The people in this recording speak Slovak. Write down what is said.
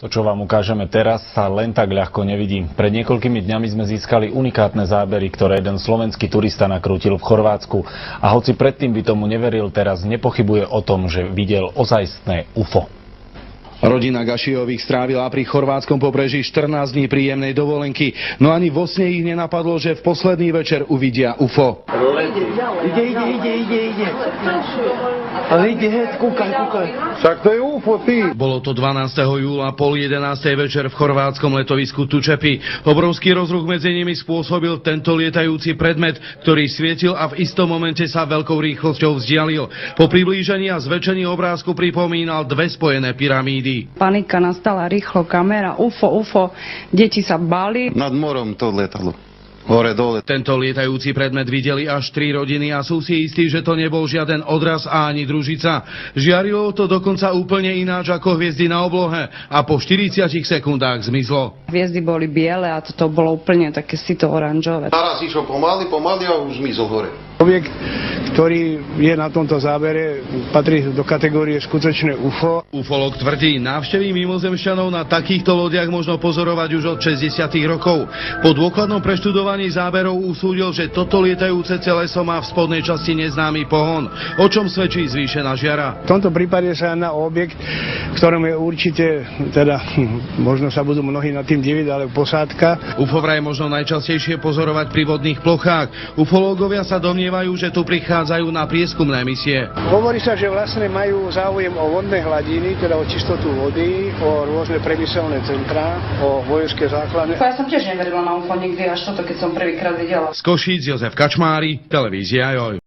To, čo vám ukážeme teraz, sa len tak ľahko nevidí. Pred niekoľkými dňami sme získali unikátne zábery, ktoré jeden slovenský turista nakrútil v Chorvátsku. A hoci predtým by tomu neveril, teraz nepochybuje o tom, že videl ozajstné UFO. Rodina Gašijových strávila pri chorvátskom pobreží 14 dní príjemnej dovolenky, no ani vo sne ich nenapadlo, že v posledný večer uvidia UFO. Ide. Ale ide, kúkaj. Však to je UFO, ty. Bolo to 12. júla 10:30 večer v chorvátskom letovisku Tučepi. Obrovský rozruch medzi nimi spôsobil tento lietajúci predmet, ktorý svietil a v istom momente sa veľkou rýchlosťou vzdialil. Po priblížení a zväčšení obrázku pripomínal dve spojené pyramídy. Panika nastala rýchlo, kamera, UFO, deti sa báli. Nad morom to letalo. Hore, dole. Tento lietajúci predmet videli až 3 rodiny a sú si istí, že to nebol žiaden odraz a ani družica. Žiarilo to dokonca úplne ináč ako hviezdy na oblohe a po 40 sekundách zmizlo. Hviezdy boli biele a toto bolo úplne také sito oranžové. Naraz išlo pomaly a už zmizol hore. Objekt, ktorý je na tomto zábere, patrí do kategórie skutočné UFO. Ufolog tvrdí, návštevy mimozemšťanov na takýchto lodiach možno pozorovať už od 60. rokov. Po dôkladnom preštudovaní záberov usúdil, že toto lietajúce teleso má v spodnej časti neznámy pohon, o čom svedčí zvýšená žiara. V tomto prípade sa jedná o objekt, v ktorom je určite, možno sa budú mnohí nad tým diviť, ale posádka. UFO vraj možno najčastejšie pozorovať pri vodných plochách. Ufológovia sa domnievajú, že tu prichádzajú na prieskumné misie. Hovorí sa, že vlastne majú záujem o vodné hladiny, teda o čistotu vody, o rôzne priemyselné centrá, o vojenské základne. Ja som tiež neverila na UFO nikdy, až toto, keď som prvýkrát videla. Z Košíc Jozef Kačmári, televízia Joj.